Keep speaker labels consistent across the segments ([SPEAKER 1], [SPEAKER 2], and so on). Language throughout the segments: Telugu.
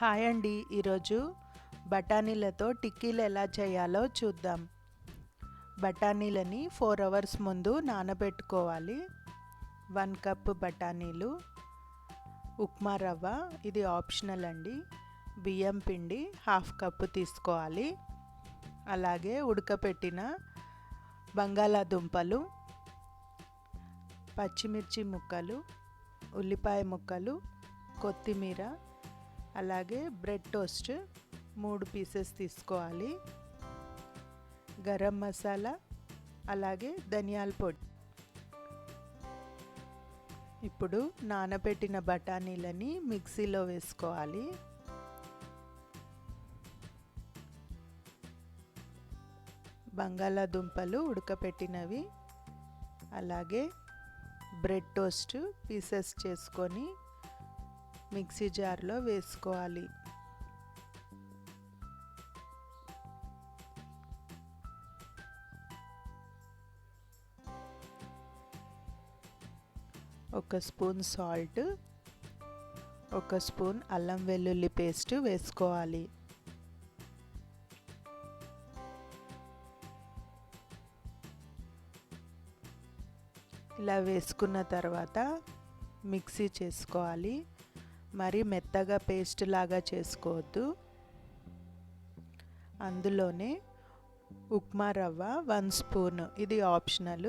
[SPEAKER 1] హాయ్ అండి, ఈరోజు బఠానీలతో టిక్కీలు ఎలా చేయాలో చూద్దాం. బఠానీలని 4 అవర్స్ ముందు నానబెట్టుకోవాలి. 1 కప్ బఠానీలు, ఉప్మా రవ్వ, ఇది ఆప్షనల్ అండి, బియ్యం పిండి 1/2 కప్పు తీసుకోవాలి. అలాగే ఉడకపెట్టిన బంగాళాదుంపలు, పచ్చిమిర్చి ముక్కలు, ఉల్లిపాయ ముక్కలు, కొత్తిమీర, అలాగే బ్రెడ్ టోస్ట్ 3 పీసెస్ తీసుకోవాలి. గరం మసాలా, అలాగే ధనియాల పొడి. ఇప్పుడు నానబెట్టిన బఠానీలని మిక్సీలో వేసుకోవాలి. బంగాళాదుంపలు ఉడకపెట్టినవి, అలాగే బ్రెడ్ టోస్ట్ పీసెస్ చేసుకొని మిక్సీ జార్లో వేసుకోవాలి. ఒక స్పూన్ సాల్ట్, ఒక స్పూన్ అల్లం వెల్లుల్లి పేస్ట్ వేసుకోవాలి. ఇలా వేసుకున్న తర్వాత మిక్సీ చేసుకోవాలి. మరి మెత్తగా పేస్ట్ లాగా చేసుకోవద్దు. అందులోనే ఉప్మా రవ్వ 1 స్పూన్, ఇది ఆప్షనల్,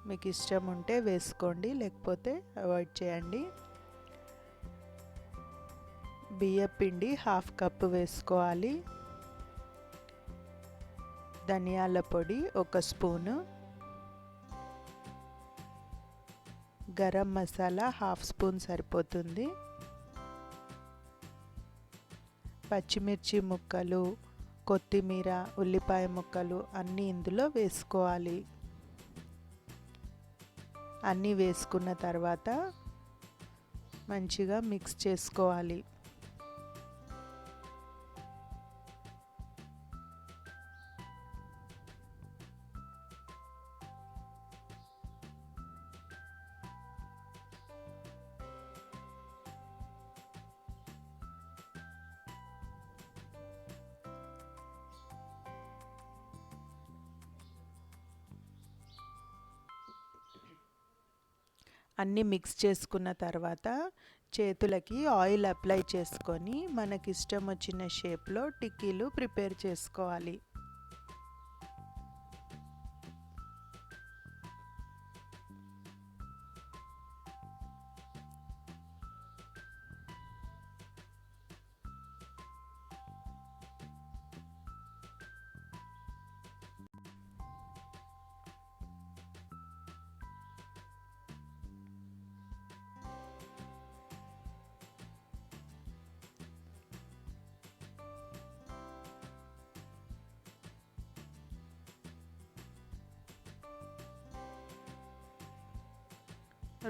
[SPEAKER 1] మీకు ఇష్టం ఉంటే వేసుకోండి, లేకపోతే అవాయిడ్ చేయండి. బియ్యం పిండి 1/2 కప్పు వేసుకోవాలి. ధనియాల పొడి 1 స్పూను, గరం మసాలా 1/2 స్పూన్ సరిపోతుంది. పచ్చిమిర్చి ముక్కలు, కొత్తిమీర, ఉల్లిపాయ ముక్కలు అన్నీ ఇందులో వేసుకోవాలి. అన్నీ వేసుకున్న తర్వాత మంచిగా మిక్స్ చేసుకోవాలి. అన్నీ మిక్స్ చేసుకున్న తర్వాత చేతులకి ఆయిల్ అప్లై చేసుకొని మనకి ఇష్టం వచ్చిన షేప్లో టిక్కీలు ప్రిపేర్ చేసుకోవాలి.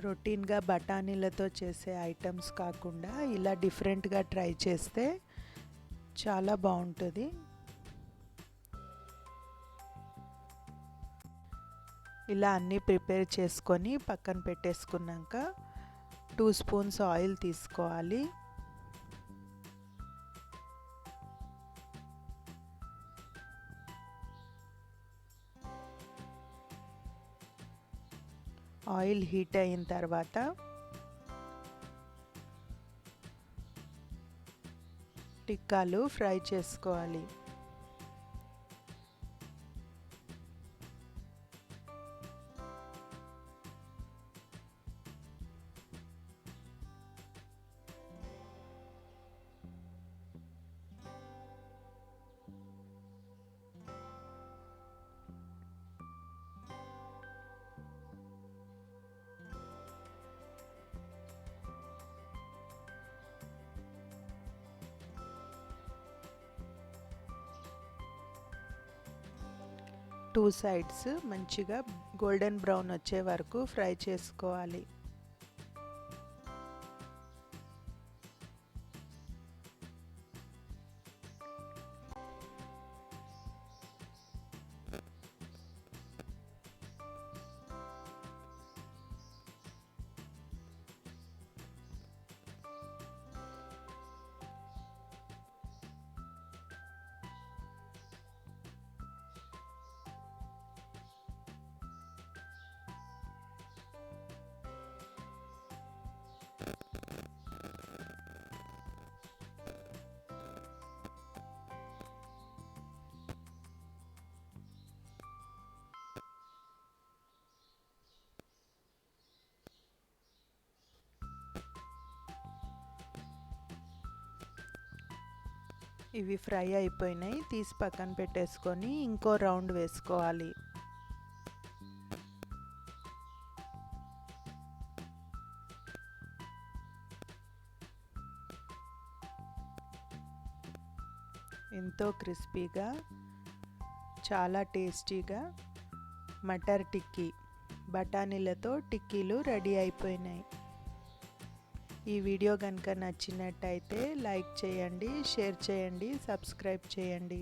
[SPEAKER 1] రొటీన్గా బఠానీలతో చేసే ఐటమ్స్ కాకుండా ఇలా డిఫరెంట్గా ట్రై చేస్తే చాలా బాగుంటుంది. ఇలా అన్నీ ప్రిపేర్ చేసుకొని పక్కన పెట్టేసుకున్నాక 2 స్పూన్స్ ఆయిల్ తీసుకోవాలి. ఆయిల్ హీట్ అయిన తర్వాత టిక్కాలు ఫ్రై చేసుకోవాలి. టూ సైడ్స్ మంచిగా గోల్డెన్ బ్రౌన్ వచ్చే వరకు ఫ్రై చేసుకోవాలి. ఇవి ఫ్రై అయిపోయినాయి, తీసి పక్కన పెట్టేసుకొని ఇంకో రౌండ్ వేసుకోవాలి. ఎంతో క్రిస్పీగా చాలా టేస్టీగా మటర్ టిక్కీ బఠానీలతో టిక్కీలు రెడీ అయిపోయినాయి. ఈ వీడియో కనుక నచ్చినట్టయితే లైక్ చేయండి, షేర్ చేయండి, సబ్స్క్రైబ్ చేయండి.